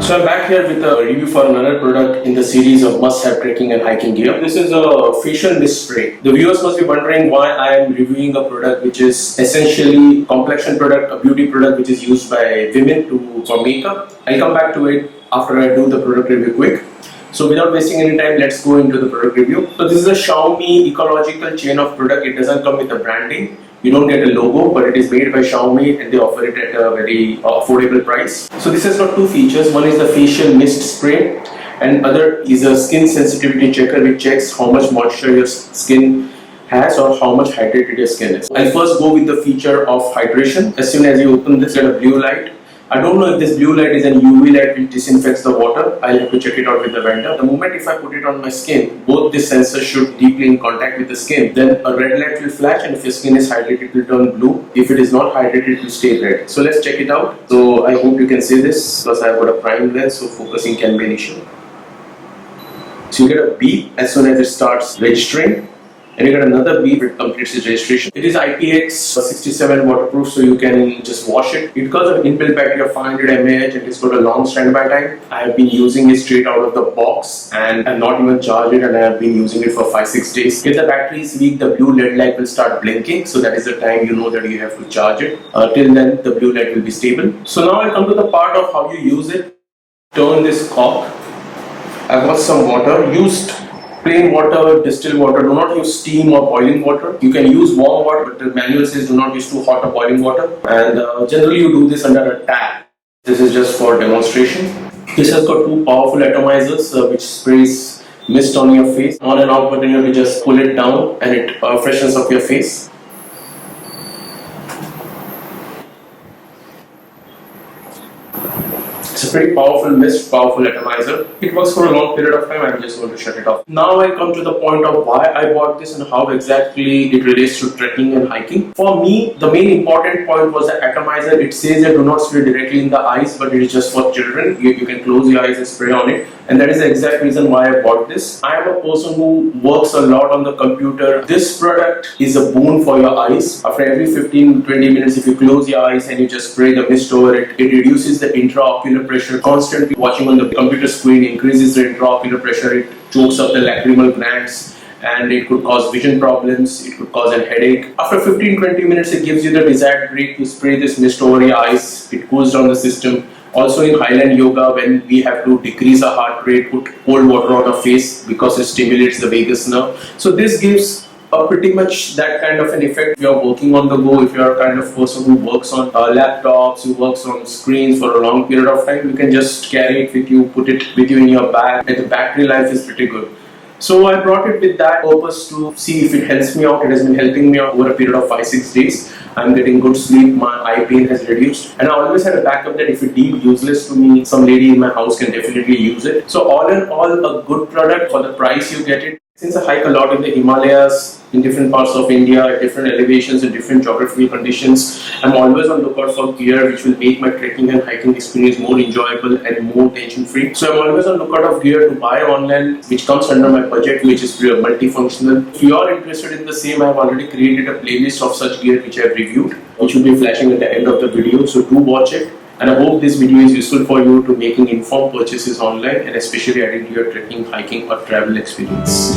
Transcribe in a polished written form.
So I'm back here with a review for another product in the series of must-have trekking and hiking gear. This is a facial mist spray. The viewers must be wondering why I am reviewing a product which is essentially a complexion product, a beauty product which is used by women for makeup. I'll come back to it after I do the product review quick. So without wasting any time, let's go into the product review. So this is a Xiaomi ecological chain of product. It doesn't come with the branding. You don't get a logo, but it is made by Xiaomi and they offer it at a very affordable price. So this has got two features. One is the facial mist spray and other is a skin sensitivity checker which checks how much moisture your skin has or how much hydrated your skin is. I'll first go with the feature of hydration. As soon as you open this, you get a blue light. I don't know if this blue light is an UV light which disinfects the water. I'll have to check it out with the vendor. The moment if I put it on my skin, both these sensors should deeply in contact with the skin. Then a red light will flash and if your skin is hydrated, it will turn blue. If it is not hydrated, it will stay red. So let's check it out. So I hope you can see this because I've got a prime lens, so focusing can be an issue. So you get a beep as soon as it starts registering. And you get another beep, it completes its registration. It is IPX67 waterproof, so you can just wash it. It comes with an inbuilt battery of 500 mAh and it's got a long standby time. I have been using it straight out of the box and I've not even charged it and I have been using it for 5-6 days. If the battery is weak, the blue LED light will start blinking, so that is the time you know that you have to charge it. Till then, the blue light will be stable. So now I'll come to the part of how you use it. Turn this cork. I've got some water. Used plain water, distilled water. Do not use steam or boiling water. You can use warm water, but the manual says do not use too hot or boiling water. And generally you do this under a tap. This is just for demonstration. This has got two powerful atomizers which sprays mist on your face. On and off button, you have to just pull it down and it freshens up your face. It's a pretty powerful mist, powerful atomizer. It works for a long period of time. I'm just going to shut it off. Now I come to the point of why I bought this and how exactly it relates to trekking and hiking. For me, the main important point was the atomizer. It says that do not spray directly in the eyes, but it is just for children. You can close your eyes and spray on it. And that is the exact reason why I bought this. I am a person who works a lot on the computer. This product is a boon for your eyes. After every 15-20 minutes, if you close your eyes and you just spray the mist over it, it reduces the intraocular pressure. Constantly watching on the computer screen increases the intraocular pressure. It chokes up the lacrimal glands and it could cause vision problems. It could cause a headache. After 15-20 minutes, it gives you the desired break to spray this mist over your eyes. It cools down the system. Also in Highland Yoga, when we have to decrease our heart rate, put cold water on our face because it stimulates the vagus nerve. So this gives pretty much that kind of an effect. If you are working on the go, if you are a kind of person who works on laptops, who works on screens for a long period of time, you can just carry it with you, put it with you in your bag, and the battery life is pretty good. So I brought it with that purpose to see if it helps me out. It has been helping me out over a period of 5-6 days. I'm getting good sleep, my eye pain has reduced, and I always had a backup that if it deemed useless to me, some lady in my house can definitely use it. So all in all, a good product for the price you get it. Since I hike a lot in the Himalayas, in different parts of India, at different elevations and different geographical conditions, I'm always on lookout for gear which will make my trekking and hiking experience more enjoyable and more tension-free. So I'm always on lookout of gear to buy online which comes under my budget, which is multifunctional. If you are interested in the same, I've already created a playlist of such gear which I've reviewed, which will be flashing at the end of the video, so do watch it. And I hope this video is useful for you to making informed purchases online and especially adding to your trekking, hiking or travel experience.